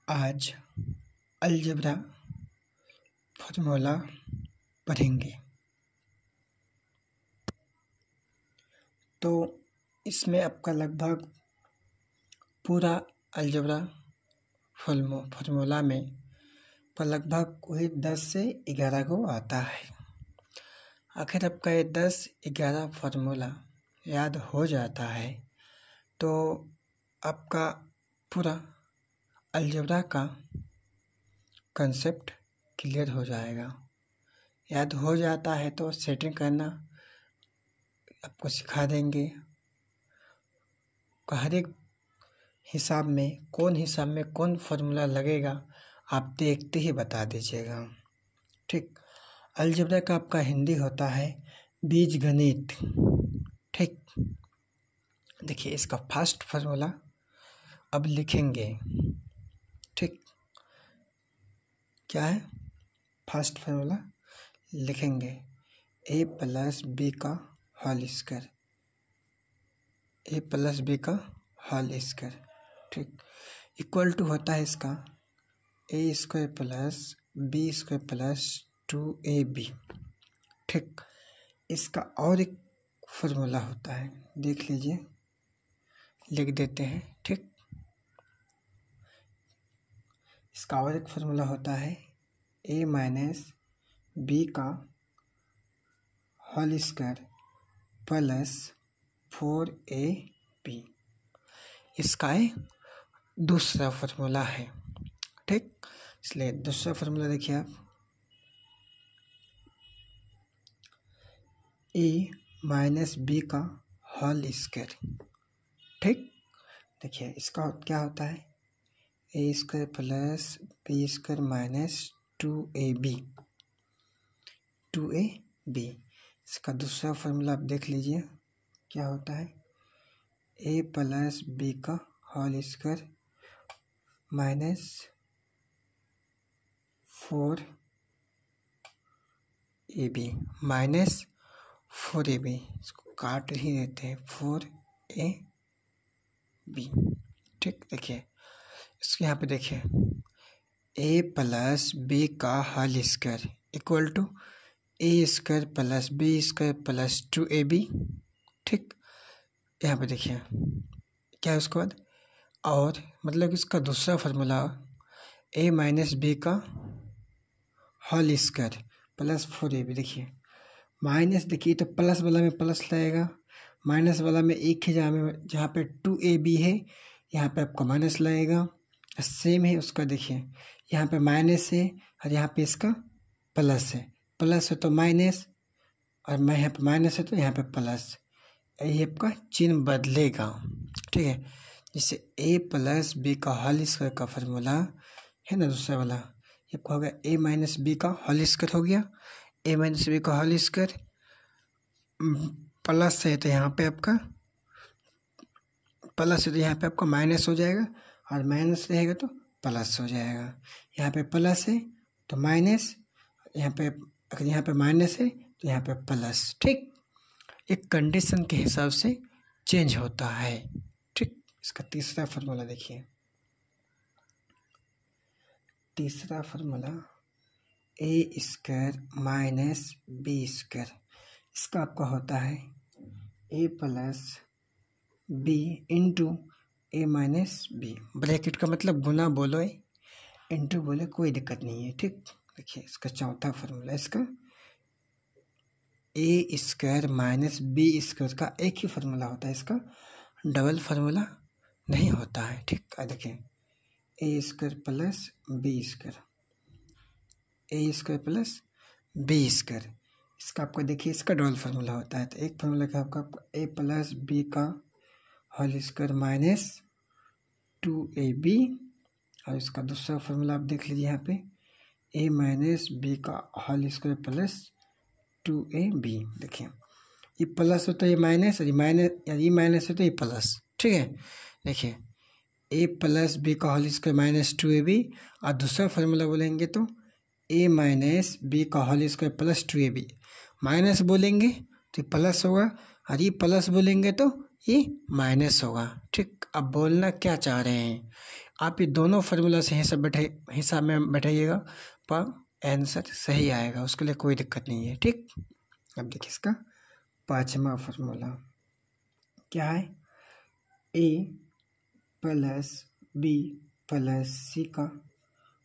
आज algebra formula पढ़ेंगे। तो इसमें आपका लगभग पूरा अलजेब्रा फार्मूला में पर लगभग कोई 10 से 11 को आता है। आखिर आपका ये 10-11 फार्मूला याद हो जाता है तो आपका पूरा अलजेब्रा का कंसेप्ट क्लियर हो जाएगा। याद हो जाता है तो सेटिंग करना आपको सिखा देंगे। हर एक हिसाब में कौन फार्मूला लगेगा आप देखते ही बता दीजिएगा। ठीक, अलजेब्रा का आपका हिंदी होता है बीजगणित। ठीक, देखिए इसका फर्स्ट फार्मूला अब लिखेंगे। ठीक, क्या है फर्स्ट फार्मूला लिखेंगे a प्लस बी का whole square, a plus B का होल स्क्वायर। ठीक, इक्वल टू होता है इसका a square plus B square plus 2ab। ठीक, इसका और एक फार्मूला होता है, देख लीजिए, लिख देते हैं। ठीक, इसका और एक फार्मूला होता है a माइनस बी का होल स्क्वायर प्लस 4ab। इसका दूसरा फार्मूला है। ठीक, इसलिए दूसरा फार्मूला देखिए आप, a माइनस बी का होल स्क्वायर। ठीक, देखिए इसका क्या होता है a square plus B square minus 2ab। इसका दूसरा फार्मूला आप देख लीजिए क्या होता है a प्लस बी का whole square minus 4ab minus 4ab। इसको काट ही देते हैं 4ab। ठीक, देखिए इसके यहाँ पे देखिए a प्लस बी का whole square equal to a square plus B square plus 2ab। ठीक, यहाँ पे देखिए क्या है उसके बाद, और मतलब इसका दूसरा फार्मूला a माइनस बी का होल स्क्वायर प्लस 4ab। देखिए माइनस, देखिए तो प्लस वाला में प्लस लगेगा, माइनस वाला में एक ही जहाँ पे 2ab है यहाँ पे आपको माइनस लगेगा। सेम है उसका, देखिए यहाँ पे माइनस है और यहाँ पे इसका प्लस है। प्लस है तो माइनस और मैं यहाँ पे माइनस है तो यहाँ पे प्लस, ये आपका चिन्ह बदलेगा। ठीक है, जैसे a प्लस बी का होल स्क्वायर का फार्मूला है ना, दूसरा वाला ये आपका हो गया a माइनस बी का होल स्क्वायर हो गया। a माइनस बी का होल स्क्वायर प्लस है तो यहाँ पे आपका प्लस है तो यहाँ पे आपका माइनस हो जाएगा और माइनस रहेगा तो प्लस हो जाएगा। यहाँ पे प्लस है तो माइनस, यहाँ पे अगर यहाँ पे माइनस है तो यहाँ पे प्लस। ठीक, एक कंडीशन के हिसाब से चेंज होता है। ठीक, इसका तीसरा फार्मूला देखिए, तीसरा formula a square minus B square. इसका आपका होता है a plus B into A minus b. Bracket का मतलब गुना बोलो इंटू बोले कोई दिक्कत नहीं है। ठीक, देखिए इसका चौथा फार्मूला, इसका a square minus B square का एक ही फार्मूला होता है, इसका डबल फार्मूला नहीं होता है। ठीक, देखिए a square plus B square, a square plus B square, इसका आपको देखिए इसका डबल फार्मूला होता है। तो एक फार्मूला का आपका a प्लस बी का होल स्क्वायर माइनस 2ab और इसका दूसरा फार्मूला आप देख लीजिए यहाँ पे a माइनस बी का होल स्क्वायर प्लस 2ab। देखिए ये प्लस हो तो ये माइनस और ये माइनस है तो ये प्लस। ठीक है, देखिए a प्लस बी का होल स्क्वायर माइनस 2ab और दूसरा फार्मूला बोलेंगे तो a माइनस बी का whole square plus 2ab। Minus बोलेंगे तो ये प्लस होगा और ये प्लस बोलेंगे तो ये माइनस होगा। ठीक, अब बोलना क्या चाह रहे हैं आप, ये दोनों फार्मूला से हिसाब में बैठाइएगा, पर आंसर सही आएगा, उसके लिए कोई दिक्कत नहीं है। ठीक, अब देखिए इसका पांचवा फार्मूला क्या है, A plus B plus C का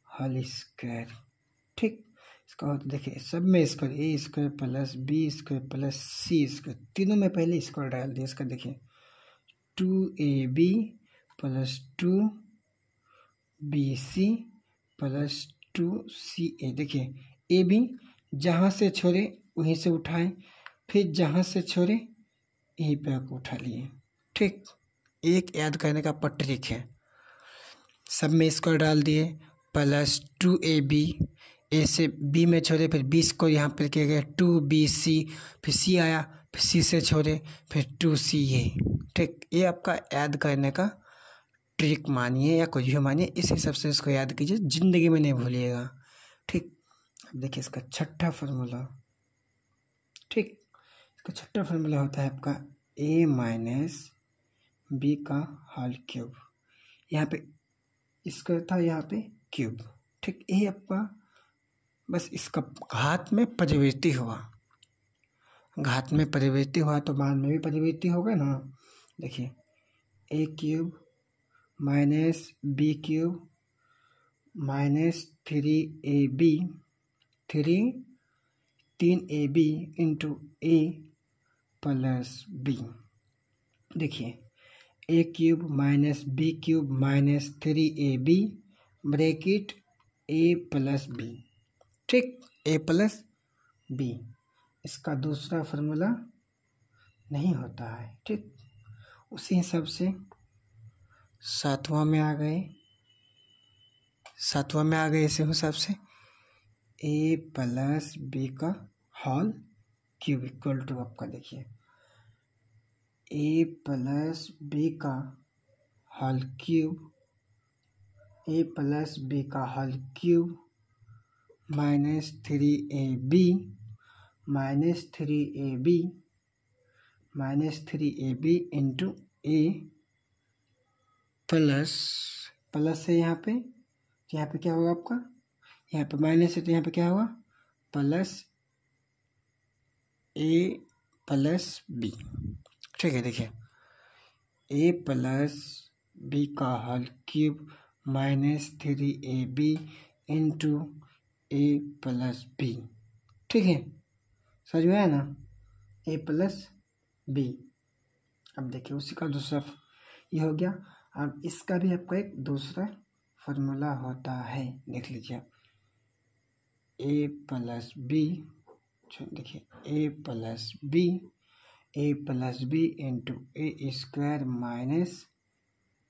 होल स्क्वायर। ठीक, इसका होता देखिए सब में square, A square plus B square plus C square, तीनों में पहले स्क्वायर डाल दिया। इसका देखिए 2ab plus 2bc plus 2ca। देखिए ए बी जहाँ से छोड़े वहीं से उठाए, फिर जहाँ से छोड़े यहीं पे आपको उठा लिए। ठीक, एक याद करने का ट्रिक है, सब में स्क्वायर डाल दिए, प्लस 2ab, ए से बी में छोड़े, फिर बी को यहाँ पर किया गया 2bc, फिर सी आया, फिर सी से छोड़े, फिर 2ca। ठीक, ये आपका याद करने का ट्रिक मानिए या कुछ भी मानिए, इस हिसाब से इसको याद कीजिए, जिंदगी में नहीं भूलिएगा। ठीक, अब देखिए इसका छठा फार्मूला। ठीक, इसका छठा फार्मूला होता है आपका a माइनस बी का होल क्यूब। यहाँ पे इसका था, यहाँ पे क्यूब। ठीक, ये आपका बस इसका घात में परिवर्ती हुआ, घात में परिवर्ती हुआ तो मान में भी परिवर्ती होगा ना। देखिए A cube minus B cube minus 3ab, 3ab into A plus B. देखिए A cube minus B cube minus 3ab bracket A plus B. ठीक, ए प्लस बी, इसका दूसरा फार्मूला नहीं होता है। ठीक, उसी हिसाब से सातवां में आ गए, इसी हिसाब से ए प्लस बी का होल क्यूब इक्वल टू आपका देखिए ए प्लस बी का whole cube, A plus B का whole cube minus 3ab into A plus है यहाँ पे, तो यहाँ पे क्या होगा आपका, यहाँ पे माइनस है तो यहाँ पे क्या होगा प्लस ए प्लस बी। ठीक है, देखिए ए प्लस बी का whole cube minus 3ab into A plus B. ठीक है, समझ में आया ना, ए प्लस बी। अब देखिए उसी का दूसरा ये हो गया। अब इसका भी आपका एक दूसरा फार्मूला होता है, देख लीजिए आप, ए प्लस बी, देखिए A plus B into A square minus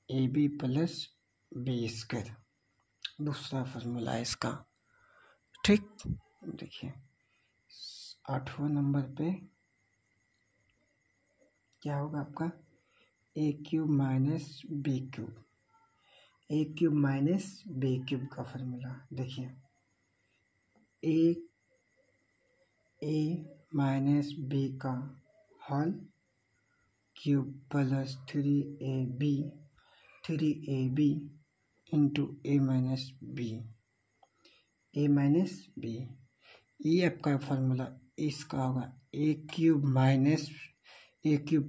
A B plus B square, दूसरा फार्मूला है इसका। ठीक, देखिए आठवां नंबर पे क्या होगा आपका A cube minus B cube, A cube minus B cube का फार्मूला। देखिए ए माइनस बी का whole cube plus 3ab into ए माइनस बी, ये आपका फार्मूला इसका होगा A cube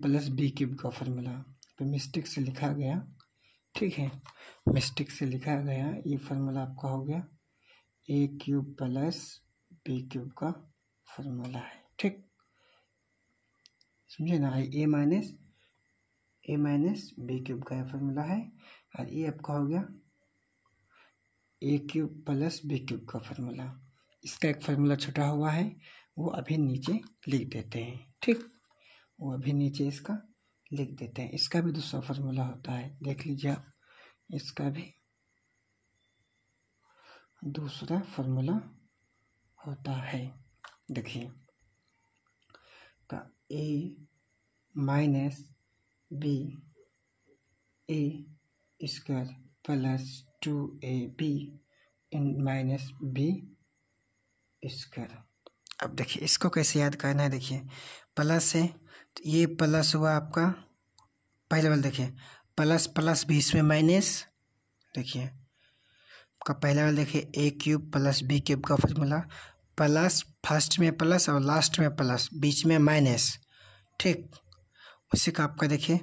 plus B cube का फार्मूला। तो मिस्टेक से लिखा गया, ठीक है, मिस्टेक से लिखा गया, ये फार्मूला आपका हो गया ए क्यूब प्लस बी क्यूब का फार्मूला है। ठीक, समझे ना, ए माइनस बी क्यूब का फार्मूला है, और ये आपका हो गया ए क्यूब प्लस बी क्यूब का फार्मूला। इसका एक फार्मूला छुटा हुआ है, वो अभी नीचे लिख देते हैं। ठीक, वो अभी नीचे इसका लिख देते हैं। इसका भी दूसरा फार्मूला होता है, देख लीजिए आप, इसका भी दूसरा फार्मूला होता है। देखिए का A minus B A square plus 2ab minus B square. अब देखिए इसको कैसे याद करना है, देखिए प्लस है तो ये प्लस हुआ आपका, पहले वाला देखिए प्लस प्लस बीच में माइनस। देखिए आपका पहला वाला देखिए A cube plus B cube का फॉर्मूला, प्लस फर्स्ट में प्लस और लास्ट में प्लस, बीच में माइनस। ठीक, उसी का आपका देखिए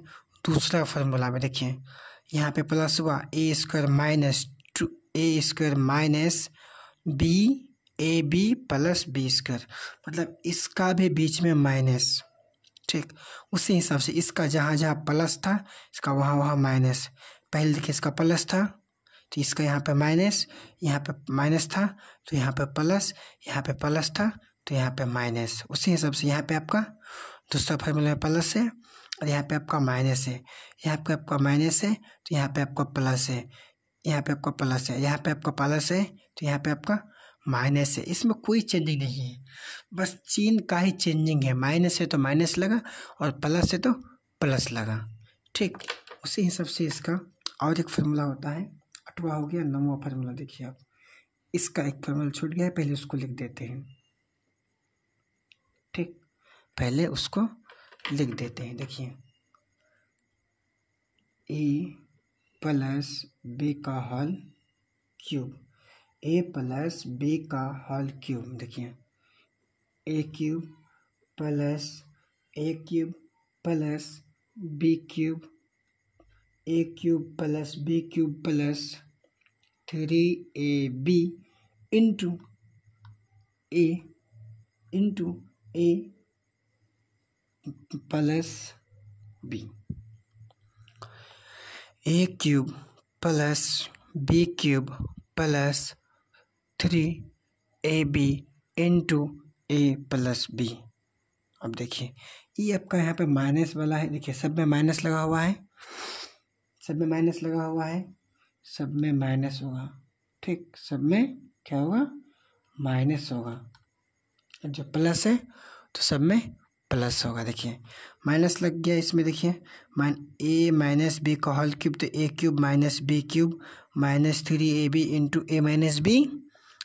दूसरा फार्मूला में देखिए यहाँ पे प्लस हुआ A square minus 2a² minus B A B plus B square, मतलब इसका भी बीच में माइनस। ठीक, उसी हिसाब से इसका जहाँ जहाँ प्लस था इसका वहाँ वहाँ माइनस। पहले देखिए इसका प्लस था तो इसका यहाँ पे माइनस, यहाँ पे माइनस था तो यहाँ पे प्लस, यहाँ पे प्लस था तो यहाँ पे माइनस। उसी हिसाब से यहाँ पे आपका दूसरा फार्मूला में प्लस है और यहाँ पे आपका माइनस है, यहाँ पे आपका माइनस है तो यहाँ पे आपका प्लस है, यहाँ पे आपका प्लस है, यहाँ पे आपका प्लस है तो यहाँ पे आपका माइनस है। इसमें कोई चेंजिंग नहीं है, बस चिन्ह का ही चेंजिंग है। माइनस है तो माइनस लगा और प्लस है तो प्लस लगा। ठीक, उसी हिसाब से इसका और एक फार्मूला होता है, 8वां हो गया। 9वां फार्मूला देखिए आप, इसका एक फार्मूला छूट गया है, पहले उसको लिख देते हैं। ठीक, पहले उसको लिख देते हैं। देखिए ए प्लस बी का whole cube, A plus B का होल क्यूब। देखिए A cube plus A cube plus B cube, A cube plus B cube plus 3ab into A plus B. A cube plus B cube plus 3ab into A plus B. अब देखिए ये आपका यहाँ पे minus वाला है, देखिए सब में माइनस लगा हुआ है, सब में माइनस लगा हुआ है, सब में माइनस होगा। ठीक, सब में क्या होगा, माइनस होगा। जो प्लस है तो सब में प्लस होगा। देखिए माइनस लग गया इसमें, देखिए ए माइनस बी का होल क्यूब, तो A cube minus B cube minus 3ab into A minus B.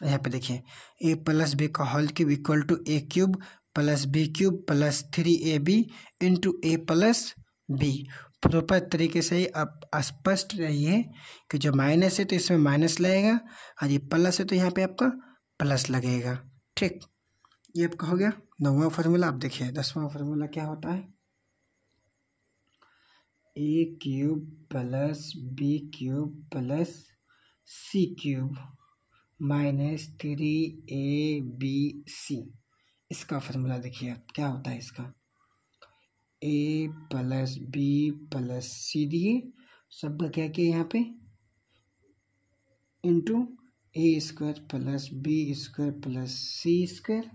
यहाँ पे देखिए ए प्लस बी का whole cube equal to A cube plus B cube plus 3ab into A plus B. Proper तरीके से ही आप स्पष्ट रहिए कि जो माइनस है तो इसमें माइनस लगेगा और ये प्लस है तो यहाँ पे आपका प्लस लगेगा। ठीक, ये आपका हो गया 9वां फार्मूला। आप देखिए 10वां फार्मूला क्या होता है, A cube plus B cube plus C cube minus 3abc। इसका फार्मूला देखिए आप क्या होता है, इसका A plus B plus C दिए, सब का क्या किया यहाँ पे into A square plus B square plus C square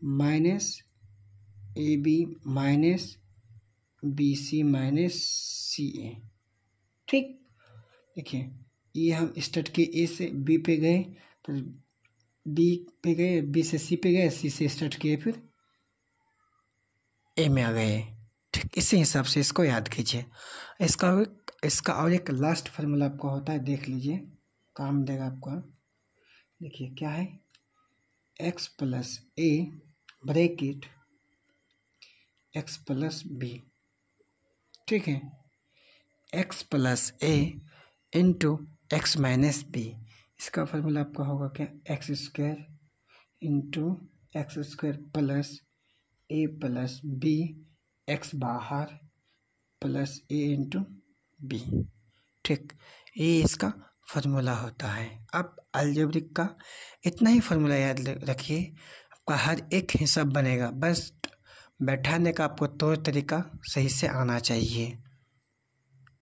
minus A B minus B C minus C A. ठीक, देखिए ये हम स्टार्ट किए ए से बी पे गए, फिर बी पे गए, बी से सी पे गए, सी से स्टार्ट किए, फिर ए में आ गए। ठीक, इसी हिसाब से इसको याद कीजिए। इसका और एक लास्ट फार्मूला आपको होता है, देख लीजिए, काम देगा आपको। देखिए क्या है, X plus A bracket X plus B. ठीक है, X plus A into X minus B. इसका फार्मूला आपका होगा क्या, X square into X square plus A plus B, X बाहर प्लस ए इंटू बी। ठीक, ये इसका फार्मूला होता है। अब अलजेब्रिक का इतना ही फार्मूला याद रखिए, आपका हर एक हिसाब बनेगा, बस बैठाने का आपको तौर तरीका सही से आना चाहिए।